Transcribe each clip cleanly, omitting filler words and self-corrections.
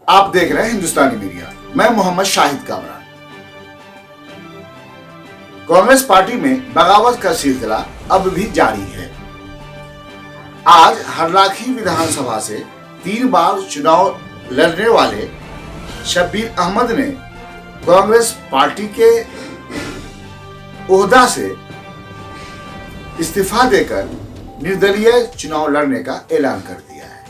आप देख रहे हैं हिंदुस्तानी मीडिया। मैं मोहम्मद शाहिद कामरान। कांग्रेस पार्टी में बगावत का सिलसिला अब भी जारी है। आज हरलाखी विधानसभा से 3 बार चुनाव लड़ने वाले शब्बीर अहमद ने कांग्रेस पार्टी के ओहदा से इस्तीफा देकर निर्दलीय चुनाव लड़ने का ऐलान कर दिया है।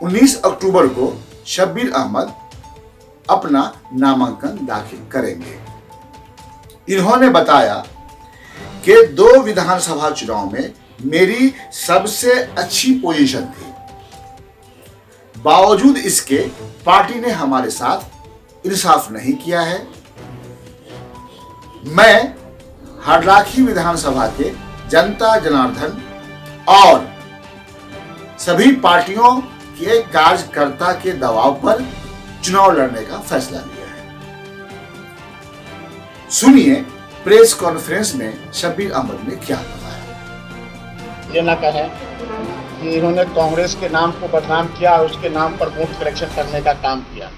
19 अक्टूबर को शब्बीर अहमद अपना नामांकन दाखिल करेंगे। इन्होंने बताया कि 2 विधानसभा चुनाव में मेरी सबसे अच्छी पोजीशन थी। बावजूद इसके पार्टी ने हमारे साथ इंसाफ नहीं किया है। मैं हरलाखी विधानसभा के जनता जनार्दन और सभी पार्टियों के कार्यकर्ता के दबाव पर चुनाव लड़ने का फैसला लिया है। सुनिए प्रेस कॉन्फ्रेंस में शब्बीर अहमद ने क्या बताया। ये न कहें कि इन्होंने कांग्रेस के नाम को बदनाम किया और उसके नाम पर वोट कलेक्शन करने का काम किया।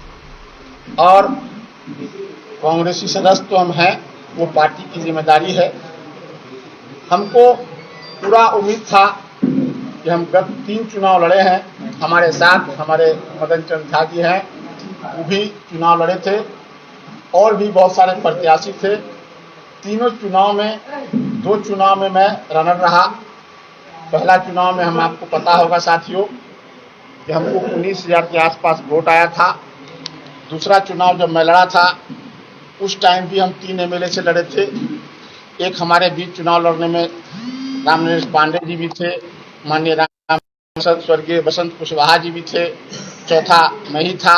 और कांग्रेसी सदस्य तो हम हैं, वो पार्टी की जिम्मेदारी है। हमको पूरा उम्मीद था कि हम गत 3 चुनाव लड़े हैं। हमारे साथ हमारे मदन चंद्र झा जी हैं, वो भी चुनाव लड़े थे और भी बहुत सारे प्रत्याशी थे। तीनों चुनाव में 2 चुनाव में मैं रनर रहा। पहला चुनाव में हम आपको पता होगा साथियों कि हमको 19,000 के आसपास वोट आया था। दूसरा चुनाव जब मैं लड़ा था उस टाइम भी हम 3 एमएलए से लड़े थे। एक हमारे बीच चुनाव लड़ने में रामनरेश पांडे जी भी थे, माननीय राम स्वर्गीय बसंत कुशवाहा जी भी थे, चौथा मैं ही था।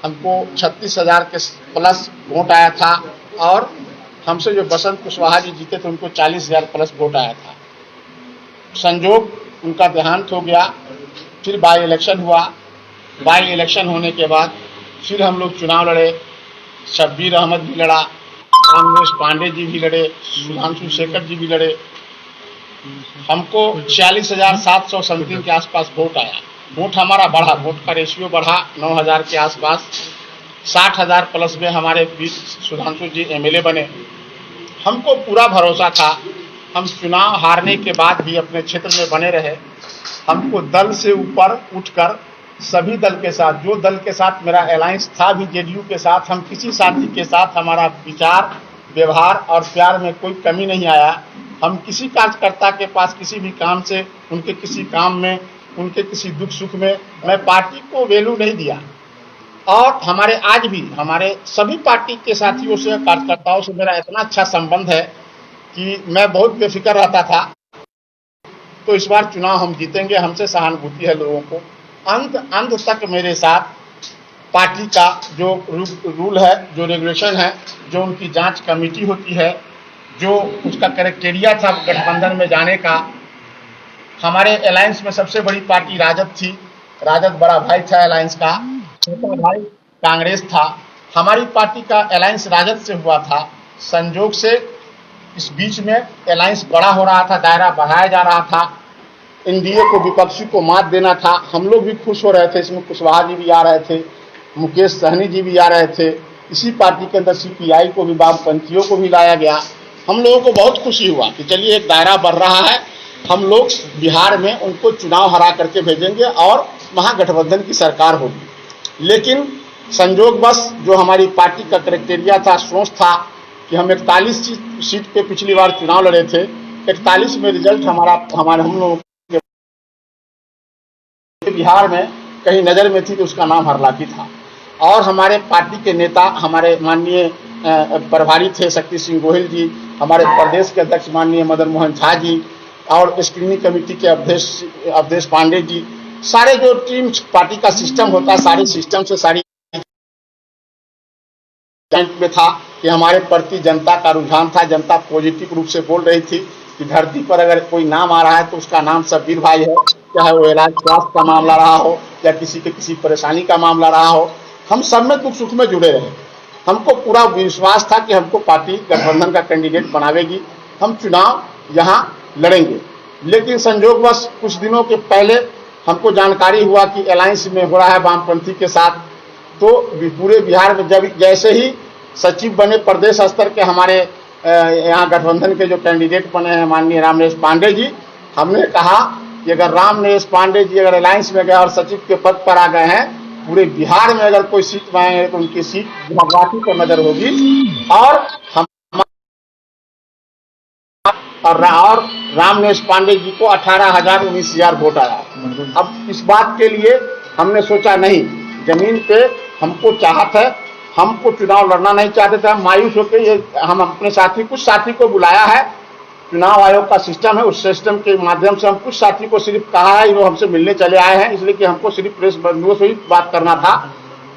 हमको 36,000 के प्लस वोट आया था और हमसे जो बसंत कुशवाहा जी जीते थे उनको 40,000 प्लस वोट आया था। संजोग उनका देहांत हो गया। फिर बाई इलेक्शन हुआ। बाई इलेक्शन होने के बाद फिर हम लोग चुनाव लड़े। शब्बीर अहमद भी लड़ा, रामनरेश पांडे जी भी लड़े, सुधांशु शेखर जी भी लड़े। हमको 46,700 समथिंग के आसपास वोट आया। वोट हमारा बढ़ा, वोट का रेशियो बढ़ा 9,000 के आसपास। 60,000 प्लस में हमारे बीच सुधांशु जी एमएलए बने। हमको पूरा भरोसा था, हम चुनाव हारने के बाद भी अपने क्षेत्र में बने रहे। हमको दल से ऊपर उठकर सभी दल के साथ, जो दल के साथ मेरा अलायंस था भी जेडीयू के साथ, हम किसी साथी के साथ हमारा विचार, व्यवहार और प्यार में कोई कमी नहीं आया। हम किसी कार्यकर्ता के पास किसी भी काम से, उनके किसी काम में, उनके किसी दुख सुख में मैं पार्टी को वैल्यू नहीं दिया। और हमारे आज भी हमारे सभी पार्टी के साथियों से, कार्यकर्ताओं से मेरा इतना अच्छा संबंध है कि मैं बहुत बेफिक्र रहता था। तो इस बार चुनाव हम जीतेंगे, हमसे सहानुभूति है लोगों को। अंत तक मेरे साथ पार्टी का जो रूल है, जो रेगुलेशन है, जो उनकी जांच कमेटी होती है, जो उसका क्राइटेरिया था गठबंधन में जाने का। हमारे अलायंस में सबसे बड़ी पार्टी राजद थी। राजद बड़ा भाई था अलायंस का, छोटा भाई कांग्रेस था। हमारी पार्टी का अलायंस राजद से हुआ था। संजोग से इस बीच में अलायंस बड़ा हो रहा था, दायरा बढ़ाया जा रहा था। एनडीए को, विपक्षी को मात देना था। हम लोग भी खुश हो रहे थे। इसमें कुशवाहा जी भी आ रहे थे, मुकेश सहनी जी भी आ रहे थे। इसी पार्टी के अंदर सीपीआई को भी, वामपंथियों को भी लाया गया। हम लोगों को बहुत खुशी हुआ कि चलिए एक दायरा बढ़ रहा है, हम लोग बिहार में उनको चुनाव हरा करके भेजेंगे और महागठबंधन की सरकार होगी। लेकिन संजोगवश जो हमारी पार्टी का क्राइटेरिया था, सोच था कि हम 41 सीट पे पिछली बार चुनाव लड़े थे। 41 में रिजल्ट हम लोगों के बिहार में कहीं नज़र में थी तो उसका नाम हरलाखी था। और हमारे पार्टी के नेता, हमारे माननीय प्रभारी थे शक्ति सिंह गोहिल जी, हमारे प्रदेश के अध्यक्ष माननीय मदन मोहन झा जी और स्क्रीनिंग कमेटी के अवधेश पांडे जी, सारे जो टीम पार्टी का सिस्टम होता है, सारे सिस्टम से सारी में था कि हमारे प्रति जनता का रुझान था। जनता पॉजिटिव रूप से बोल रही थी कि धरती पर अगर कोई नाम आ रहा है तो उसका नाम शब्बीर भाई है, चाहे वो इलाज स्वास्थ्य का मामला रहा हो या किसी के किसी परेशानी का मामला रहा हो। हम सब में दुख सुख में जुड़े रहे। हमको पूरा विश्वास था कि हमको पार्टी गठबंधन का कैंडिडेट बनावेगी, हम चुनाव यहाँ लड़ेंगे। लेकिन संजोगवश कुछ दिनों के पहले हमको जानकारी हुआ कि अलायंस में हो रहा है वामपंथी के साथ, तो पूरे बिहार में जब जैसे ही सचिव बने प्रदेश स्तर के हमारे यहाँ गठबंधन के जो कैंडिडेट बने हैं माननीय रामनिवास पांडे जी, हमने कहा कि अगर रामनिवास पांडे जी अगर अलायंस में गए और सचिव के पद पर आ गए हैं, पूरे बिहार में अगर कोई सीट पाएंगे तो उनकी सीट बाकी पर नजर होगी। और हम और रामनिवास पांडे जी को 18,000 19,000 वोट आया। अब इस बात के लिए हमने सोचा नहीं, जमीन पे हमको चाहत है, हमको चुनाव लड़ना नहीं चाहते थे, हम मायूस होकर ये हम अपने कुछ साथी को बुलाया है, चुनाव आयोग का सिस्टम है, उस सिस्टम के माध्यम से हम कुछ साथी को सिर्फ कहा है, वो हमसे मिलने चले आए हैं, इसलिए कि हमको सिर्फ प्रेस बंधुओं से ही बात करना था।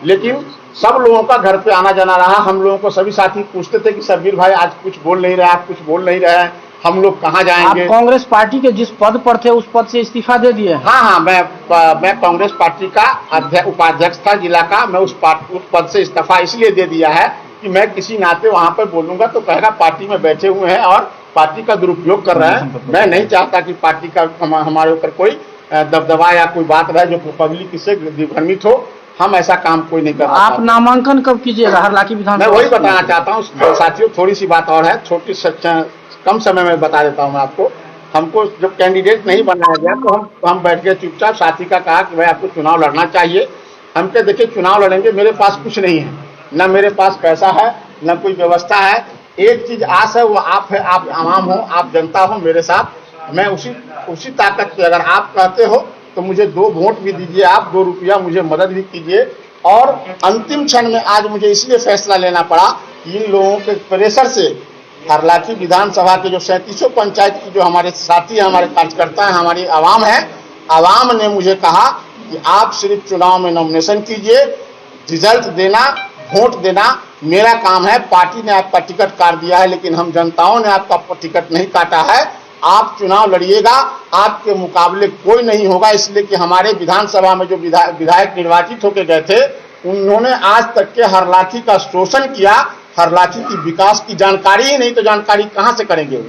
लेकिन सब लोगों का घर पे आना जाना रहा। हम लोगों को सभी साथी पूछते थे कि शब्बीर भाई आज कुछ बोल नहीं रहे, आप कुछ बोल नहीं रहे हैं, हम लोग कहाँ जाएंगे। आप कांग्रेस पार्टी के जिस पद पर थे उस पद से इस्तीफा दे दिए? हाँ, मैं कांग्रेस पार्टी का उपाध्यक्ष था जिला का। मैं उस पद से इस्तीफा इसलिए दे दिया है कि मैं किसी नाते वहां पर बोलूंगा तो कहेगा पार्टी में बैठे हुए हैं और पार्टी का दुरुपयोग कर रहे हैं। मैं नहीं चाहता कि पार्टी का हमारे ऊपर कोई दबदबा या कोई बात रहे जो पब्लिक इससे भ्रमित हो। हम ऐसा काम कोई नहीं कर रहा। आप नामांकन कब कीजिएगा हरलाखी विधानसभा? मैं वही बताना चाहता हूँ साथियों, थोड़ी सी बात और है, कम समय में बता देता हूँ मैं आपको। हमको जब कैंडिडेट नहीं बनाया गया तो हम बैठ के चुपचाप साथी का कहा कि भाई आपको चुनाव लड़ना चाहिए। हम कहे देखिए चुनाव लड़ेंगे, मेरे पास कुछ नहीं है, न मेरे पास पैसा है, न कोई व्यवस्था है। एक चीज आस है, वो आप है, आप आवाम हो, आप जनता हो मेरे साथ। मैं उसी ताकत के, अगर आप कहते हो तो मुझे 2 वोट भी दीजिए, आप 2 रुपया मुझे मदद भी कीजिए। और अंतिम क्षण में आज मुझे इसलिए फैसला लेना पड़ा कि इन लोगों के प्रेशर से हरलाखी विधानसभा के जो 37 पंचायत की जो हमारे साथी हैं, हमारे कार्यकर्ता हैं, हमारी आवाम है, आवाम ने मुझे कहा कि आप सिर्फ चुनाव में नॉमिनेशन कीजिए, रिजल्ट देना, वोट देना मेरा काम है। पार्टी ने आपका टिकट काट दिया है, लेकिन हम जनताओं ने आपका टिकट नहीं काटा है। आप चुनाव लड़िएगा, आपके मुकाबले कोई नहीं होगा। इसलिए कि हमारे विधानसभा में जो विधायक निर्वाचित होकर गए थे, उन्होंने आज तक के हरलाखी का शोषण किया। हरलाखी की विकास की जानकारी ही नहीं, तो जानकारी कहां से करेंगे?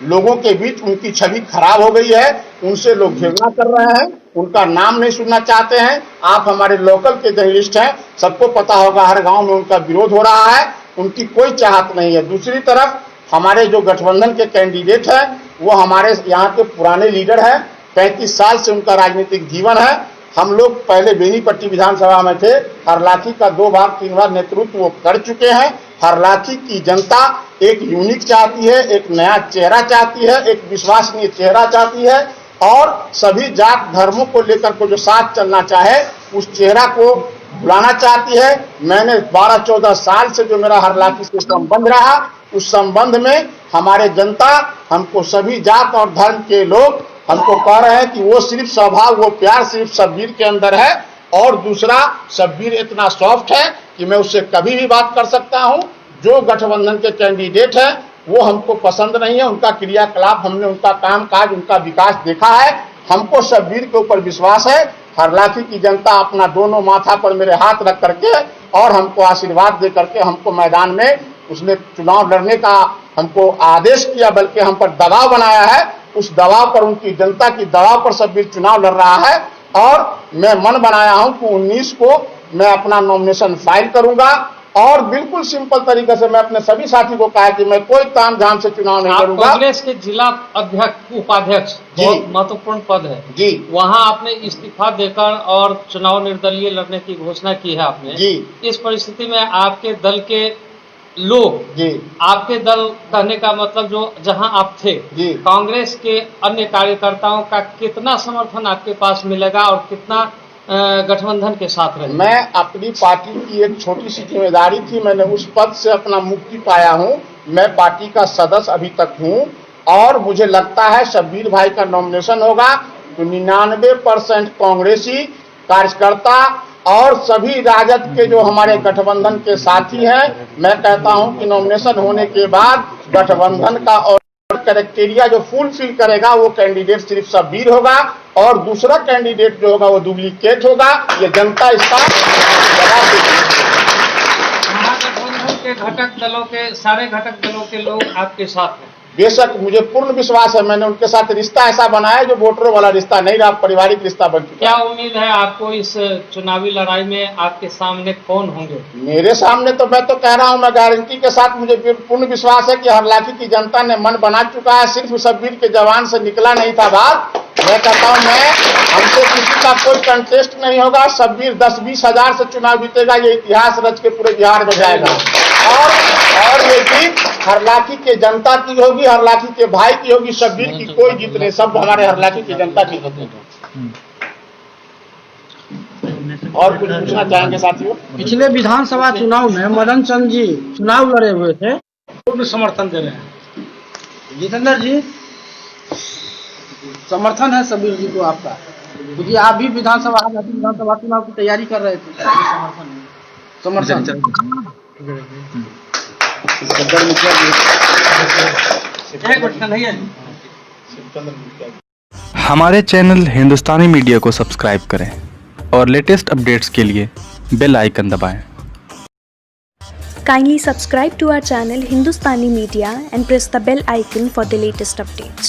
लोगों के बीच उनकी छवि खराब हो गई है, उनसे लोग घृणा कर रहे हैं, उनका नाम नहीं सुनना चाहते हैं। आप हमारे लोकल के जर्नलिस्ट हैं, सबको पता होगा हर गांव में उनका विरोध हो रहा है, उनकी कोई चाहत नहीं है। दूसरी तरफ हमारे जो गठबंधन के कैंडिडेट हैं, वो हमारे यहाँ के पुराने लीडर हैं, 35 साल से उनका राजनीतिक जीवन है। हम लोग पहले बेनीपट्टी विधानसभा में थे, हरलाखी का 2 बार 3 बार नेतृत्व वो कर चुके हैं। हरलाखी की जनता एक यूनिक चाहती है, एक नया चेहरा चाहती है, एक विश्वसनीय चेहरा चाहती है, और सभी जात धर्मों को लेकर को जो साथ चलना चाहे उस चेहरा को बुलाना चाहती है। मैंने 12-14 साल से जो मेरा हरलाखी से संबंध रहा, उस संबंध में हमारे जनता, हमको सभी जात और धर्म के लोग हमको कह रहे हैं कि वो सिर्फ स्वभाव, वो प्यार सिर्फ शब्बीर के अंदर है। और दूसरा, शब्बीर इतना सॉफ्ट है कि मैं उससे कभी भी बात कर सकता हूं। जो गठबंधन के कैंडिडेट है वो हमको पसंद नहीं है, उनका क्रियाकलाप, हमने उनका कामकाज, उनका विकास देखा है। हमको शब्बीर के ऊपर विश्वास है। हरलाखी की जनता अपना दोनों माथा पर मेरे हाथ रख करके और हमको आशीर्वाद दे करके हमको मैदान में उसने चुनाव लड़ने का हमको आदेश किया, बल्कि हम पर दबाव बनाया है। उस दबाव पर, उनकी जनता की दबाव पर शब्बीर चुनाव लड़ रहा है। और मैं मन बनाया हूं कि 19 को मैं अपना नॉमिनेशन फाइल करूंगा। और बिल्कुल सिंपल तरीके से मैं अपने सभी साथी को कहा कि मैं कोई तामझाम से चुनाव नहीं लड़ूंगा। कांग्रेस के जिला अध्यक्ष, उपाध्यक्ष, बहुत महत्वपूर्ण पद है जी, वहां आपने इस्तीफा देकर और चुनाव निर्दलीय लड़ने की घोषणा की है आपने जी। इस परिस्थिति में आपके दल के लोग जी, आपके दल कहने का मतलब जो जहां आप थे जी, कांग्रेस के अन्य कार्यकर्ताओं का कितना समर्थन आपके पास मिलेगा और कितना गठबंधन के साथ रहे? मैं अपनी पार्टी की एक छोटी सी जिम्मेदारी थी, मैंने उस पद से अपना मुक्ति पाया हूं। मैं पार्टी का सदस्य अभी तक हूं और मुझे लगता है शब्बीर भाई का नॉमिनेशन होगा तो 99% कांग्रेसी कार्यकर्ता और सभी राजद के जो हमारे गठबंधन के साथी हैं, मैं कहता हूं कि नॉमिनेशन होने के बाद गठबंधन का और क्राइटेरिया जो फुलफिल करेगा वो कैंडिडेट सिर्फ शब्बीर होगा और दूसरा कैंडिडेट जो होगा वो डुप्लीकेट होगा। ये जनता इसका जवाब देगी। महागठबंधन के घटक दलों के सारे घटक दलों के लोग आपके साथ हैं। बेशक मुझे पूर्ण विश्वास है, मैंने उनके साथ रिश्ता ऐसा बनाया जो वोटरों वाला रिश्ता नहीं रहा, पारिवारिक रिश्ता बन चुका क्या है। उम्मीद है आपको इस चुनावी लड़ाई में आपके सामने कौन होंगे? मेरे सामने तो मैं तो कह रहा हूं, मैं गारंटी के साथ मुझे पूर्ण विश्वास है कि हरलाखी की जनता ने मन बना चुका है। सिर्फ शब्बीर के जवान से निकला नहीं था बात। मैं कहता हूं हमसे किसी का कोई कंटेस्ट नहीं होगा। शब्बीर 10-20 हजार से चुनाव जीतेगा, ये इतिहास रच के पूरे बिहार में जाएगा। और ये जीत हरलाखी के जनता की होगी, हरलाखी के भाई की होगी। शब्बीर की कोई जीत नहीं, सब हमारे हरलाखी की जनता की होगी। और कुछ पूछना चाहेंगे साथियों? पिछले विधानसभा चुनाव में मदन चंद जी चुनाव लड़े हुए थे, पूर्ण समर्थन दे रहे हैं। जितेंद्र जी, समर्थन है शब्बीर जी को आपका, क्योंकि आप भी विधानसभा चुनाव की तैयारी कर रहे थे। समर्थन हमारे चैनल हिंदुस्तानी मीडिया को सब्सक्राइब करें और लेटेस्ट अपडेट्स के लिए बेल आइकन दबाएं। Kindly subscribe to our channel Hindustani Media and press the bell icon for the latest updates.